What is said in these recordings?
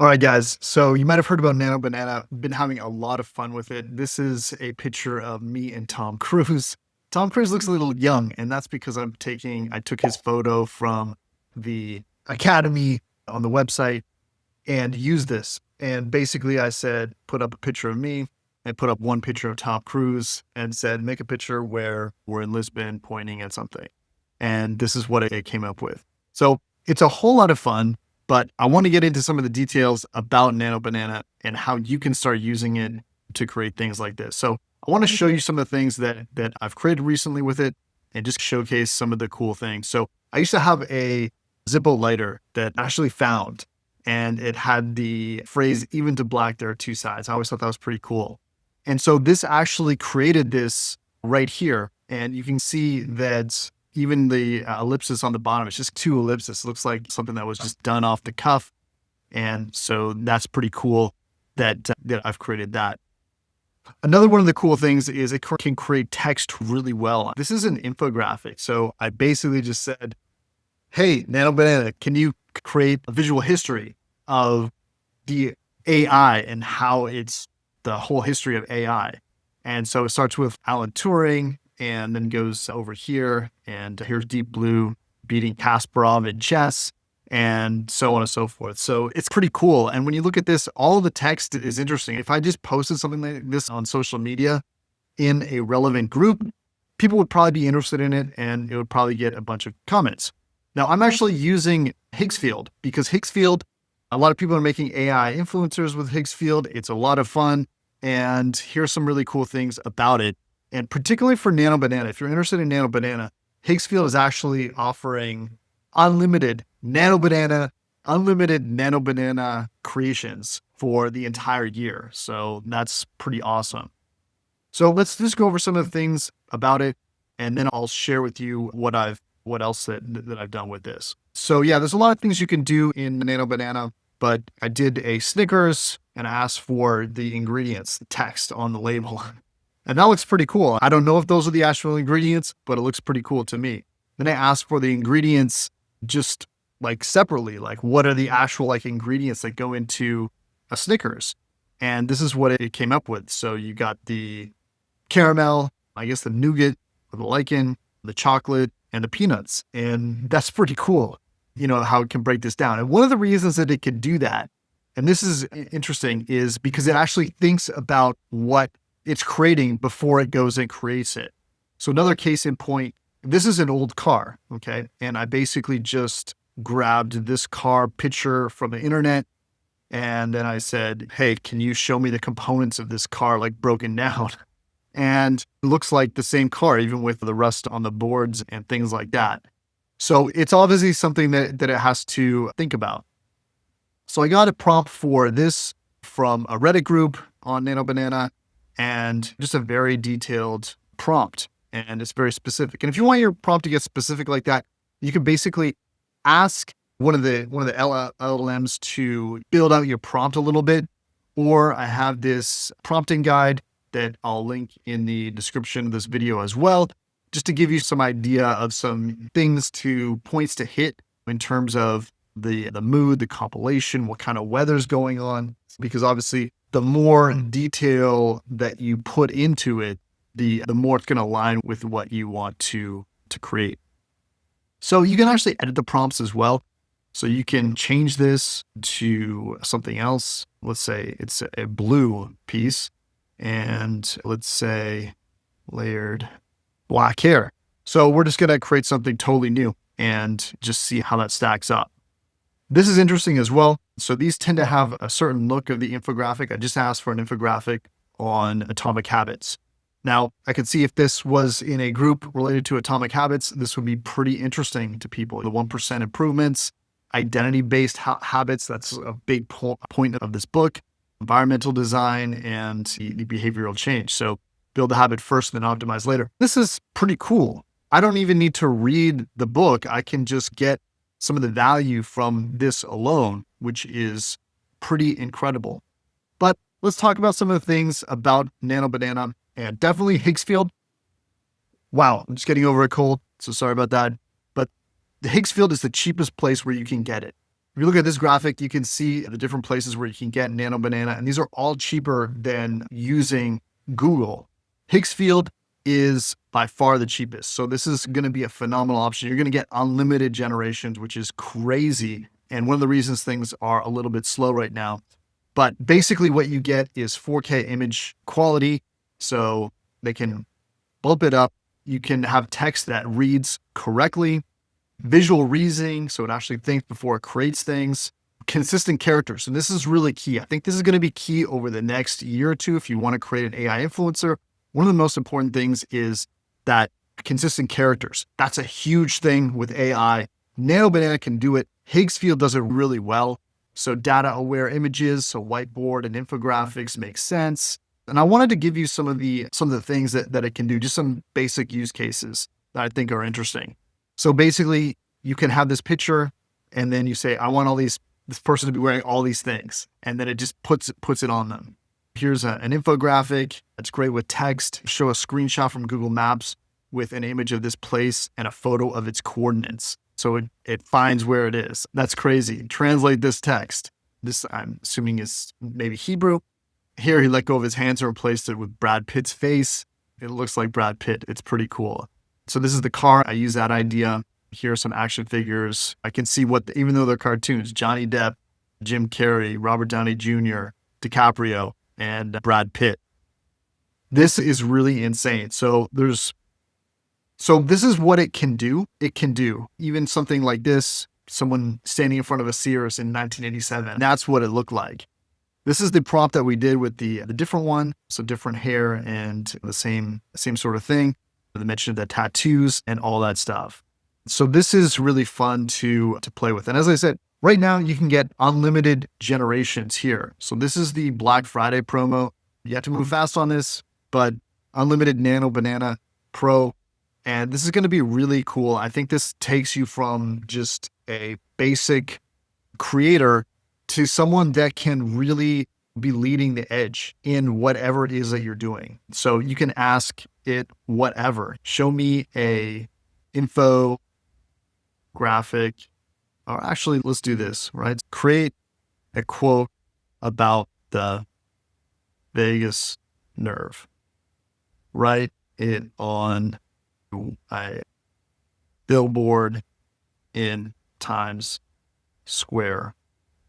All right, guys. So you might have heard about Nano Banana. Been having a lot of fun with it. This is a picture of me and Tom Cruise. Tom Cruise looks a little young, and that's because I took his photo from the Academy on the website and used this. And basically I said, put up a picture of me and put up one picture of Tom Cruise and said, make a picture where we're in Lisbon pointing at something. And this is what it came up with. So it's a whole lot of fun, but I want to get into some of the details about Nano Banana and how you can start using it to create things like this. So I want to show you some of the things that I've created recently with it and just showcase some of the cool things. So I used to have a Zippo lighter that I actually found, and it had the phrase, even to black, there are two sides. I always thought that was pretty cool. And so this actually created this right here. And you can see that even the ellipsis on the bottom, it's just two ellipses. It looks like something that was just done off the cuff. And so that's pretty cool that I've created that. Another one of the cool things is it can create text really well. This is an infographic. So I basically just said, hey, Nano Banana, can you create a visual history of the AI and how it's the whole history of AI? And so it starts with Alan Turing and then goes over here, and here's Deep Blue beating Kasparov in chess, and so on and so forth. So it's pretty cool. And when you look at this, all the text is interesting. If I just posted something like this on social media in a relevant group, people would probably be interested in it and it would probably get a bunch of comments. Now, I'm actually using HiggsField because HiggsField, a lot of people are making AI influencers with HiggsField. It's a lot of fun. And here's some really cool things about it. And particularly for Nano Banana, if you're interested in Nano Banana, HiggsField is actually offering unlimited Nano Banana creations for the entire year. So that's pretty awesome. So let's just go over some of the things about it, and then I'll share with you what else that I've done with this. So yeah, there's a lot of things you can do in Nano Banana, but I did a Snickers and I asked for the ingredients, the text on the label. And that looks pretty cool. I don't know if those are the actual ingredients, but it looks pretty cool to me. Then I asked for the ingredients just like separately, like what are the actual like ingredients that go into a Snickers? And this is what it came up with. So you got the caramel, I guess the nougat, the lichen, the chocolate, and the peanuts. And that's pretty cool, how it can break this down. And one of the reasons that it can do that, and this is interesting, is because it actually thinks about what it's creating before it goes and creates it. So another case in point, this is an old car, okay? And I basically just grabbed this car picture from the internet, and then I said, hey, can you show me the components of this car like broken down? And it looks like the same car, even with the rust on the boards and things like that. So it's obviously something that it has to think about. So I got a prompt for this from a Reddit group on Nano Banana, and just a very detailed prompt. And it's very specific. And if you want your prompt to get specific like that, you can basically ask one of the LLMs to build out your prompt a little bit. Or I have this prompting guide that I'll link in the description of this video as well, just to give you some idea of some points to hit in terms of the mood, the compilation, what kind of weather's going on. Because obviously the more detail that you put into it, the more it's going to align with what you want to create. So you can actually edit the prompts as well. So you can change this to something else. Let's say it's a blue piece, and let's say layered black hair. So we're just going to create something totally new and just see how that stacks up. This is interesting as well. So these tend to have a certain look of the infographic. I just asked for an infographic on atomic habits. Now, I could see if this was in a group related to atomic habits, this would be pretty interesting to people. The 1% improvements, identity-based habits, that's a big point of this book, environmental design, and the behavioral change. So build the habit first, then optimize later. This is pretty cool. I don't even need to read the book. I can just get some of the value from this alone, which is pretty incredible. But let's talk about some of the things about Nano Banana, and definitely HiggsField. Wow, I'm just getting over a cold, so sorry about that. But the HiggsField is the cheapest place where you can get it. If you look at this graphic, you can see the different places where you can get Nano Banana, and these are all cheaper than using Google. HiggsField is by far the cheapest. So this is going to be a phenomenal option. You're going to get unlimited generations, which is crazy. And one of the reasons things are a little bit slow right now. But basically what you get is 4K image quality. So they can bump it up. You can have text that reads correctly, visual reasoning, so it actually thinks before it creates things, consistent characters. And this is really key. I think this is going to be key over the next year or two if you want to create an AI influencer. One of the most important things is that consistent characters. That's a huge thing with AI. Nano Banana can do it. HiggsField does it really well. So data aware images, so whiteboard and infographics make sense. And I wanted to give you some of the things that it can do, just some basic use cases that I think are interesting. So basically you can have this picture and then you say, I want this person to be wearing all these things. And then it just puts it on them. Here's an infographic. It's great with text. Show a screenshot from Google Maps with an image of this place and a photo of its coordinates. So it finds where it is. That's crazy. Translate this text. This, I'm assuming, is maybe Hebrew. Here he let go of his hands and replaced it with Brad Pitt's face. It looks like Brad Pitt. It's pretty cool. So this is the car. I use that idea. Here are some action figures. I can see even though they're cartoons, Johnny Depp, Jim Carrey, Robert Downey Jr., DiCaprio, and Brad Pitt. This is really insane. So this is what it can do. It can do even something like this, someone standing in front of a Sears in 1987. That's what it looked like. This is the prompt that we did with the different one. So different hair and the same sort of thing. The mention of the tattoos and all that stuff. So this is really fun to play with. And as I said, right now you can get unlimited generations here. So this is the Black Friday promo. You have to move fast on this, but unlimited Nano Banana Pro. And this is going to be really cool. I think this takes you from just a basic creator to someone that can really be leading the edge in whatever it is that you're doing. So you can ask it whatever. Show me a infographic, or actually let's do this, right? Create a quote about the vagus nerve. Write it on a billboard in Times Square,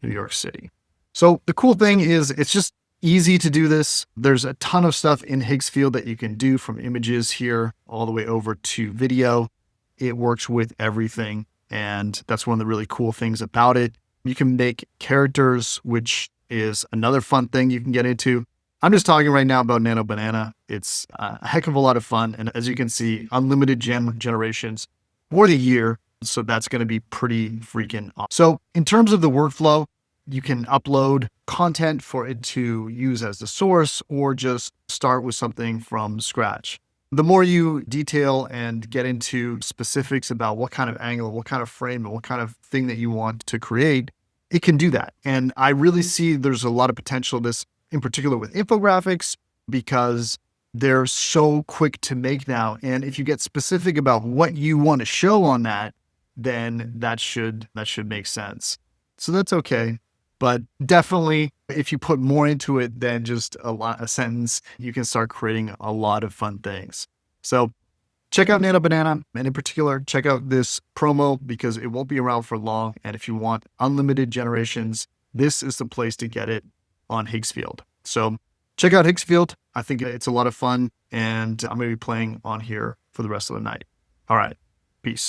New York City. So the cool thing is it's just easy to do this. There's a ton of stuff in HiggsField that you can do, from images here all the way over to video. It works with everything. And that's one of the really cool things about it. You can make characters, which is another fun thing you can get into. I'm just talking right now about Nano Banana. It's a heck of a lot of fun. And as you can see, unlimited generations for the year. So that's going to be pretty freaking awesome. So in terms of the workflow, you can upload content for it to use as the source, or just start with something from scratch. The more you detail and get into specifics about what kind of angle, what kind of frame, and what kind of thing that you want to create, it can do that. And I really see there's a lot of potential, this in particular with infographics, because they're so quick to make now. And if you get specific about what you want to show on that, then that should make sense. So that's okay. But definitely, if you put more into it than just a sentence, you can start creating a lot of fun things. So check out Nano Banana, and in particular, check out this promo because it won't be around for long. And if you want unlimited generations, this is the place to get it on HiggsField. So check out HiggsField. I think it's a lot of fun, and I'm going to be playing on here for the rest of the night. All right. Peace.